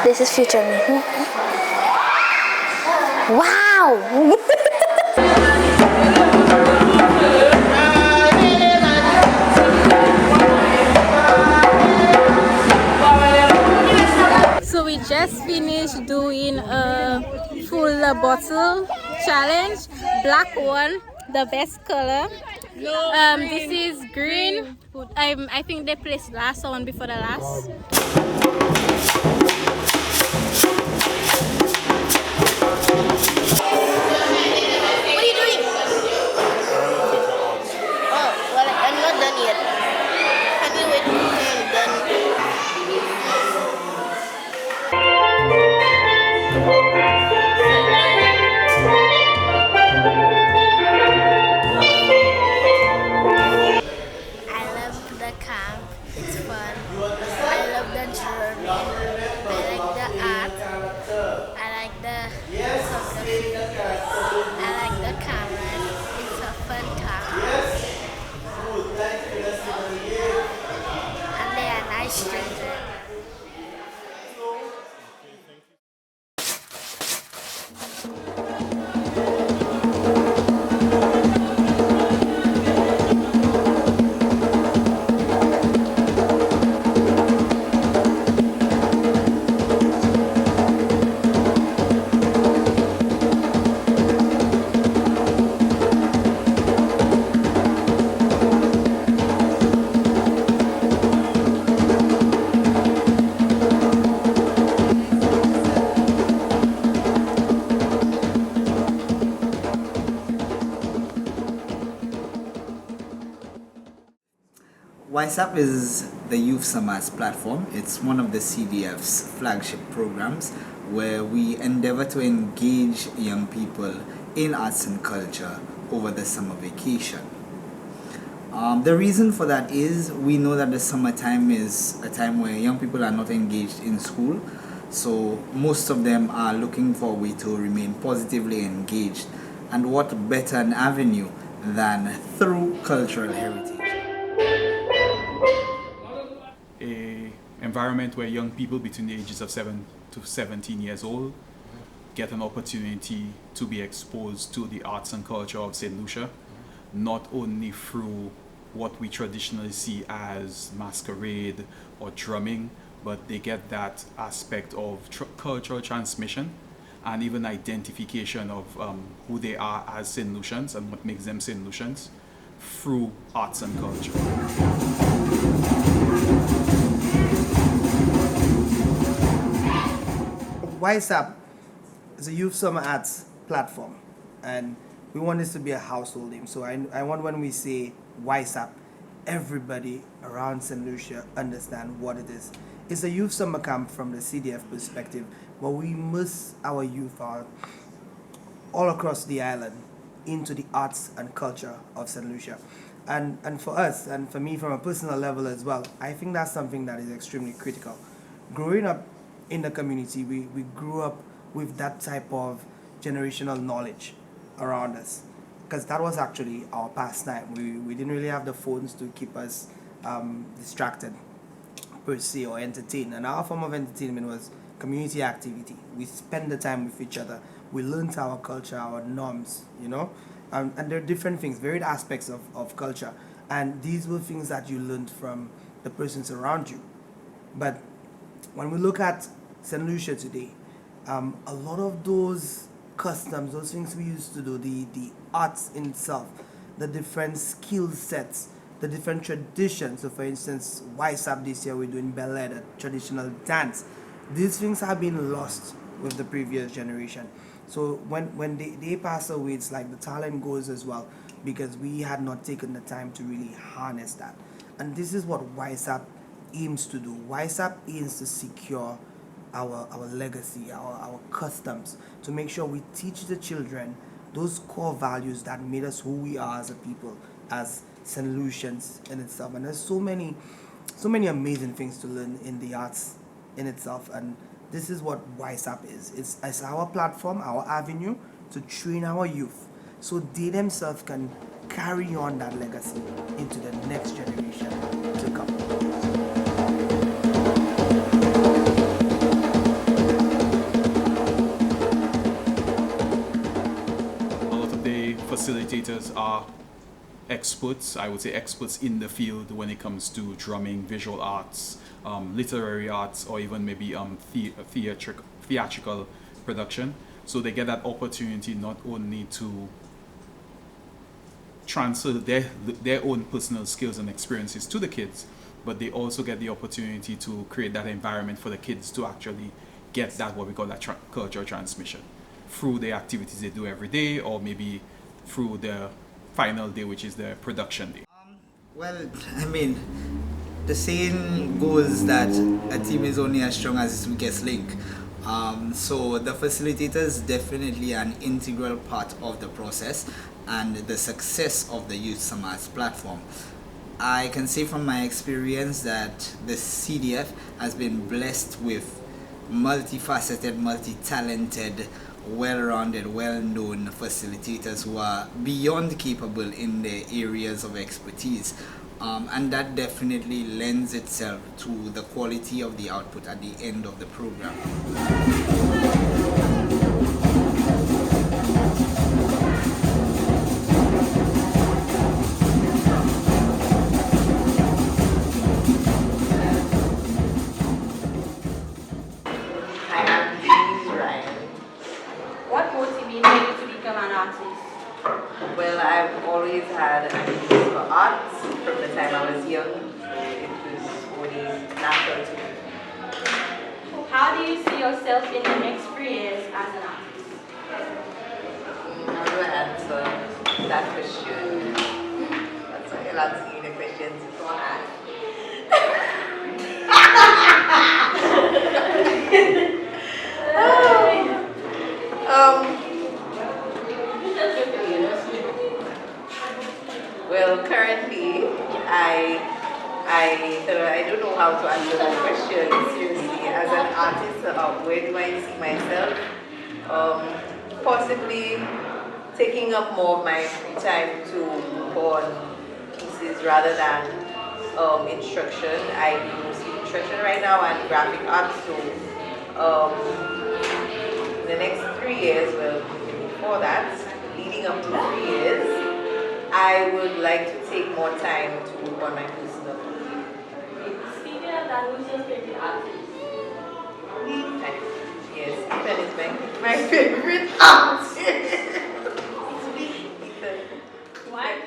This is future me. Wow! So we just finished doing a full bottle challenge. Black one, the best color. This is green. I think they placed last one before the last. What are you doing? Oh, well, I'm not done yet. Have you wait? I'm done. I love the camp. It's fun. I love the journey. I like the art. I like the photography. I like the cameras. It's a fun camp. And they are nice children. YSAP is the Youth Summers platform. It's one of the CDF's flagship programs where we endeavor to engage young people in arts and culture over the summer vacation. The reason for that is we know that the summertime is a time where young people are not engaged in school, so most of them are looking for a way to remain positively engaged, and what better an avenue than through cultural heritage. A environment where young people between the ages of 7 to 17 years old get an opportunity to be exposed to the arts and culture of Saint Lucia, not only through what we traditionally see as masquerade or drumming, but they get that aspect of cultural transmission and even identification of who they are as Saint Lucians and what makes them Saint Lucians through arts and culture. YSAP is a youth summer arts platform, and we want this to be a household name. So I want, when we say YSAP, everybody around Saint Lucia understand what it is. It's a youth summer camp from the CDF perspective, where we immerse our youth all across the island into the arts and culture of Saint Lucia. And for us, and for me from a personal level as well, I think that's something that is extremely critical. Growing up in the community, we grew up with that type of generational knowledge around us, because that was actually our pastime. We didn't really have the phones to keep us distracted per se or entertained, and our form of entertainment was community activity. We spend the time with each other. We learned our culture, our norms, you know, and there are different things, varied aspects of culture, and these were things that you learned from the persons around you. But when we look at Saint Lucia today, a lot of those customs, those things we used to do, the arts in itself, the different skill sets, the different traditions. So for instance, YSAP this year we're doing ballet, the traditional dance. These things have been lost with the previous generation. So when they pass away, it's like the talent goes as well, because we had not taken the time to really harness that. And this is what YSAP aims to do. YSAP aims to secure our legacy, our customs, to make sure we teach the children those core values that made us who we are as a people, as Saint Lucians in itself. And there's so many amazing things to learn in the arts in itself, and this is what YSAP is. It's our platform, our avenue to train our youth so they themselves can carry on that legacy into the next generation to come. facilitators are experts, I would say experts in the field when it comes to drumming, visual arts, literary arts, or even maybe theatrical production. So they get that opportunity not only to transfer their own personal skills and experiences to the kids, but they also get the opportunity to create that environment for the kids to actually get that, what we call that cultural transmission, through the activities they do every day, or maybe through the final day, which is the production day. Well, I mean, the saying goes that a team is only as strong as its weakest link. So the facilitator is definitely an integral part of the process and the success of the Youth Samaj platform. I can say from my experience that the CDF has been blessed with multifaceted, multi-talented, well-rounded, well-known facilitators who are beyond capable in their areas of expertise. And that definitely lends itself to the quality of the output at the end of the program. What motivated you to become an artist? Well, I've always had an interest for arts from the time I was young. It was always natural to me. How do you see yourself in the next 3 years as an artist? How do I answer that question? That's why you're asking the questions beforehand. Well, currently, I don't know how to answer that question seriously. As an artist, where do I see myself? Possibly taking up more of my free time to work on pieces rather than instruction. I do mostly instruction right now and graphic art. So in the next 3 years, well, before that, leading up to 3 years, I would like to take more time to work on my personal. Stephen and who's your favorite artist? Yes, Ethan is my favorite artist. Why do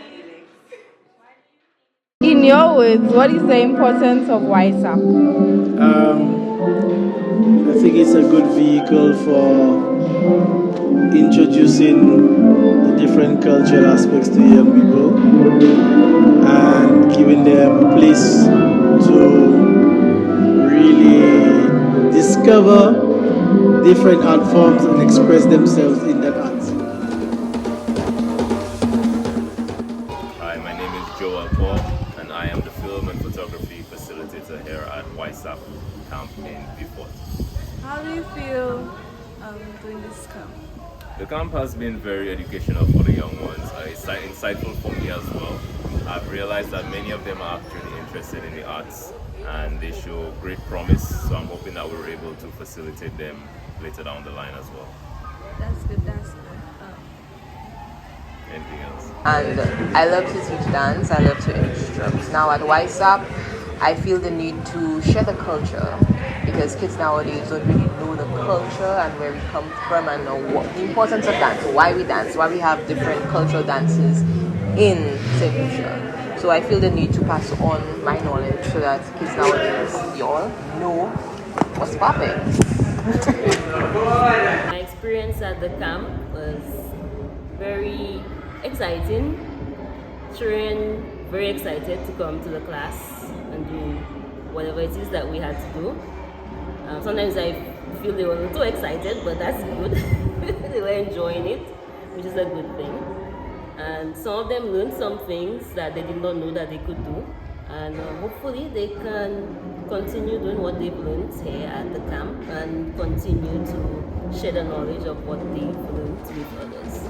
you In your words, what is the importance of YSAP? I think it's a good vehicle for introducing the different cultural aspects to young people and giving them a place to really discover different art forms and express themselves in that art. Hi, my name is Joel Paul, and I am the film and photography facilitator here at YSAP camp in Beaufort. How do you feel doing this camp? The camp has been very educational for the young ones. It's insightful for me as well. I've realized that many of them are actually interested in the arts and they show great promise, so I'm hoping that we're able to facilitate them later down the line as well. That's good, that's good. Anything else? And I love to teach dance, I love to instruct. Now at YSAP, I feel the need to share the culture because kids nowadays don't really know the culture and where we come from and what the importance of dance, why we dance, why we have different cultural dances in Saint Lucia. So I feel the need to pass on my knowledge so that kids nowadays, y'all know what's popping. My experience at the camp was very exciting. Children very excited to come to the class and do whatever it is that we had to do. Sometimes I feel they were too excited, but that's good. They were enjoying it, which is a good thing. And some of them learned some things that they did not know that they could do. And hopefully they can continue doing what they've learned here at the camp and continue to share the knowledge of what they've learned with others.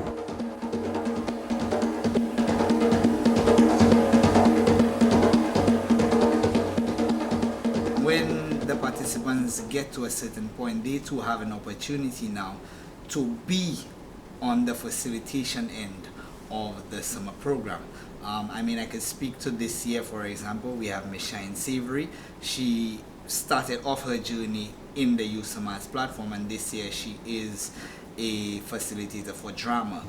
When the participants get to a certain point, they too have an opportunity now to be on the facilitation end of the summer program. I mean, I could speak to this year, for example. We have Miss Shine Savory. She started off her journey in the Youth Summers platform, and this year she is a facilitator for drama.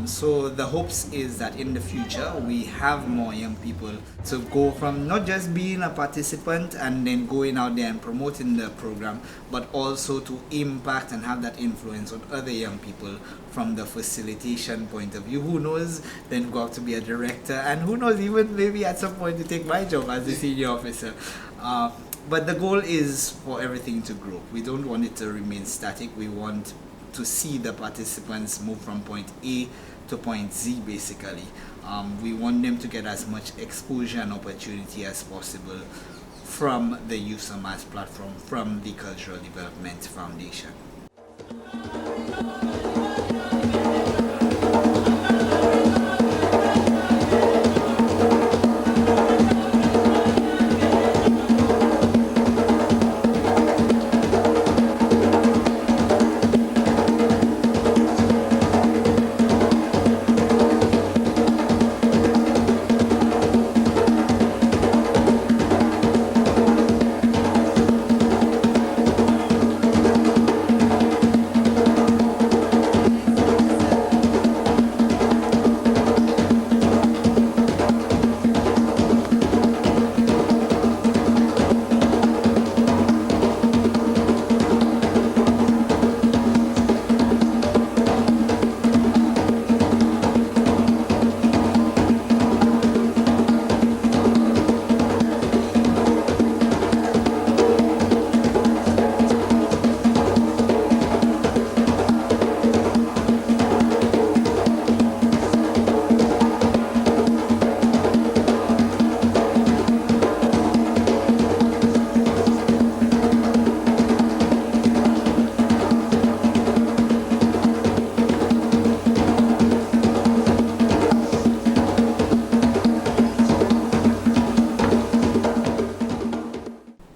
So the hopes is that in the future we have more young people to go from not just being a participant and then going out there and promoting the program, but also to impact and have that influence on other young people from the facilitation point of view. Who knows, then go out to be a director, and who knows, even maybe at some point to take my job as the senior officer. But the goal is for everything to grow. We don't want it to remain static. We want to see the participants move from point A to point Z, basically. We want them to get as much exposure and opportunity as possible from the Youth Summers platform, from the Cultural Development Foundation.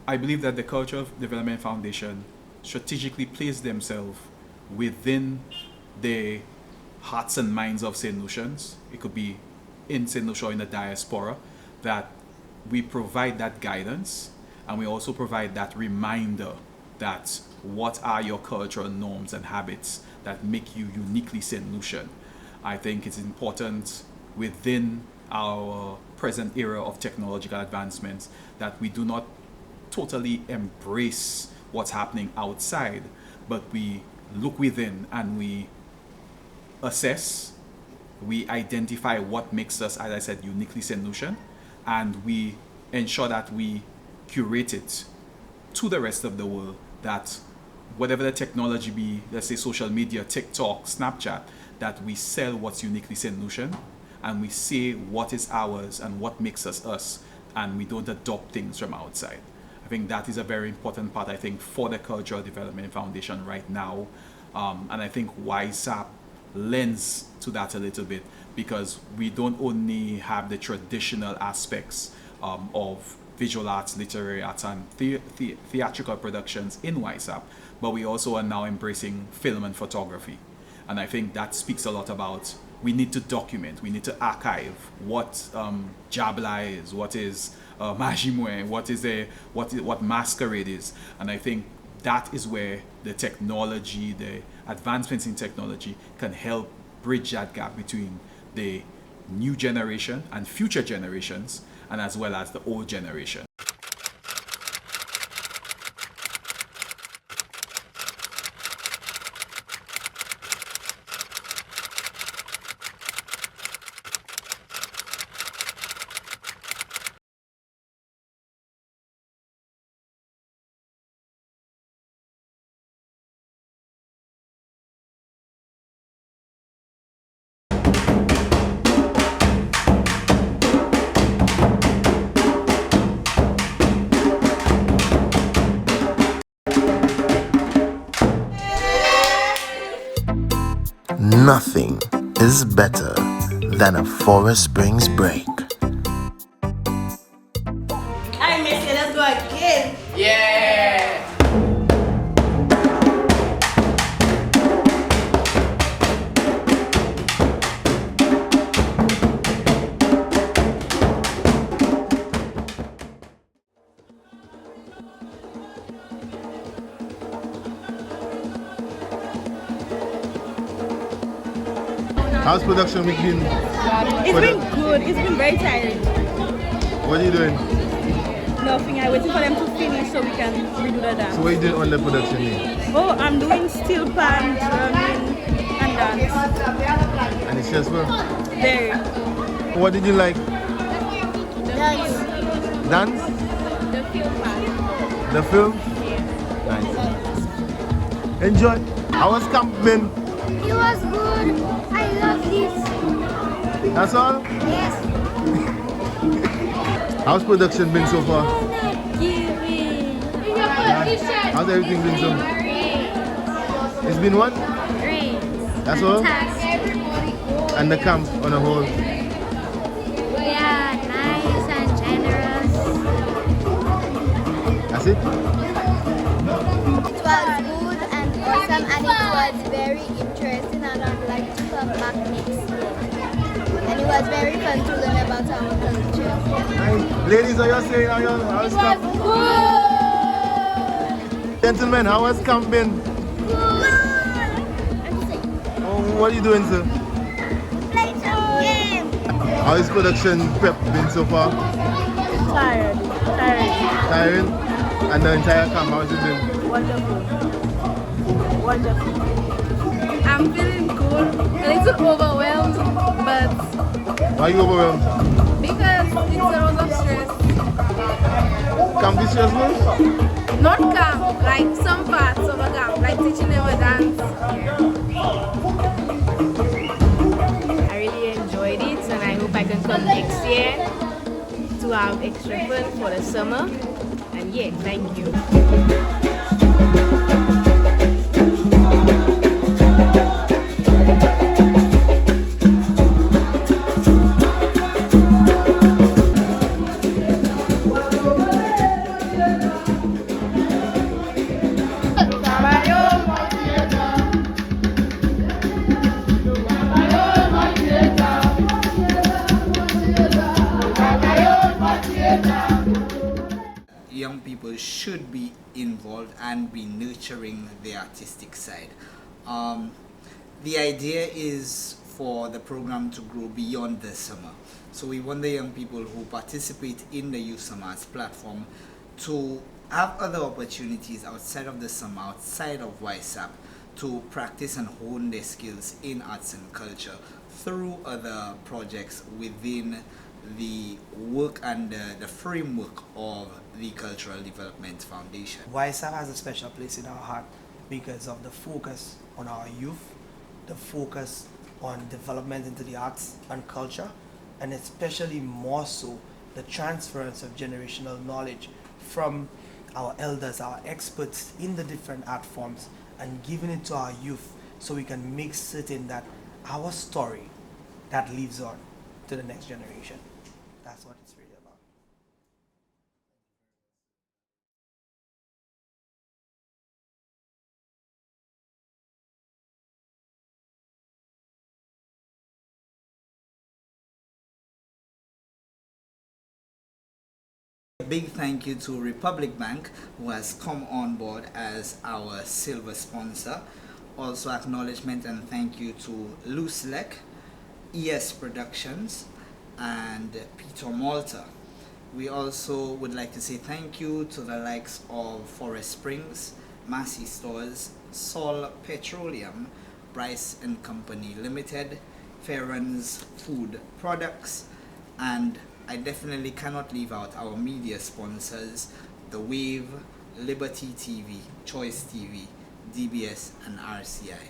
I believe that the Cultural Development Foundation strategically placed themselves within the hearts and minds of Saint Lucians. It could be in Saint Lucia or in the diaspora, that we provide that guidance, and we also provide that reminder that what are your cultural norms and habits that make you uniquely Saint Lucian. I think it's important within our present era of technological advancements that we do not totally embrace what's happening outside, but we look within and we assess, we identify what makes us, as I said, uniquely Saint Lucian, and we ensure that we curate it to the rest of the world, that whatever the technology be, let's say social media, TikTok, Snapchat, that we sell what's uniquely Saint Lucian, and we say what is ours and what makes us us, and we don't adopt things from outside. I think that is a very important part, I think, for the Cultural Development Foundation right now. And I think YSAP lends to that a little bit, because we don't only have the traditional aspects of visual arts, literary arts, and theatrical productions in YSAP, but we also are now embracing film and photography. And I think that speaks a lot about, we need to document, we need to archive what Jabla is, what is Majimwe, what masquerade is. And I think that is where the technology, the advancements in technology can help bridge that gap between the new generation and future generations, and as well as the old generation. Nothing is better than a Forest Springs break. I miss it. Let's go again. Yeah! How's production week been? It's been good. It's been very tiring. What are you doing? Nothing. I'm waiting for them to finish so we can redo the dance. So what are you doing on the production day? Oh, I'm doing steel pan, drumming, and dance. And it's stressful? Very. What did you like? Dance. Dance? The film part. The film? Nice. Enjoy. How was camp been? It was good. I love this. That's all? Yes. How's production been so far? How's everything been so? It's been what? Great. That's all? And the camp on a whole? Yeah, nice and generous. That's it? It was good and awesome, and it was very interesting, and I'd like to come back next year. And it was very fun to learn about our culture. Ladies, are you saying how was camp? Gentlemen, how has camp been? Oh, what are you doing, sir? Play some game. How is production prep been so far? Tired. Tiring? And the entire camp, how has it been? Wonderful. I'm feeling good. A little overwhelmed, but Why are you overwhelmed? because it's a lot of stress. Camp is stressful? Not camp, like some parts of a camp, like teaching them a dance. I really enjoyed it, and I hope I can come next year to have extra fun for the summer. And yeah, thank you. Young people should be involved and be nurturing the artistic side. The idea is for the program to grow beyond the summer. So we want the young people who participate in the Youth Summers platform to have other opportunities outside of the summer, outside of YSAP, to practice and hone their skills in arts and culture through other projects within the work and the framework of the Cultural Development Foundation. YSAP has a special place in our heart because of the focus on our youth, the focus on development into the arts and culture, and especially more so the transference of generational knowledge from our elders, our experts in the different art forms, and giving it to our youth so we can make certain that our story that lives on to the next generation. That's what it's really about. A big thank you to Republic Bank, who has come on board as our silver sponsor. Also acknowledgement and thank you to Lucelec, ES Productions, and Peter Malta. We also would like to say thank you to the likes of Forest Springs, Massey Stores, Sol Petroleum, Bryce and Company Limited, Farron's Food Products, and I definitely cannot leave out our media sponsors, The Wave, Liberty TV, Choice TV, DBS and RCI.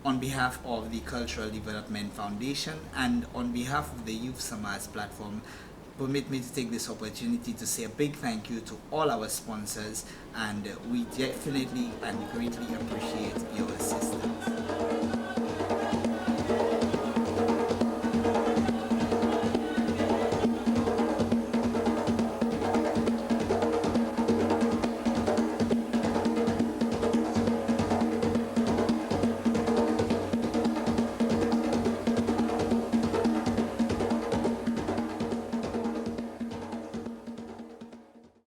On behalf of the Cultural Development Foundation and on behalf of the Youth Summers platform, permit me to take this opportunity to say a big thank you to all our sponsors, and we definitely and greatly appreciate your assistance.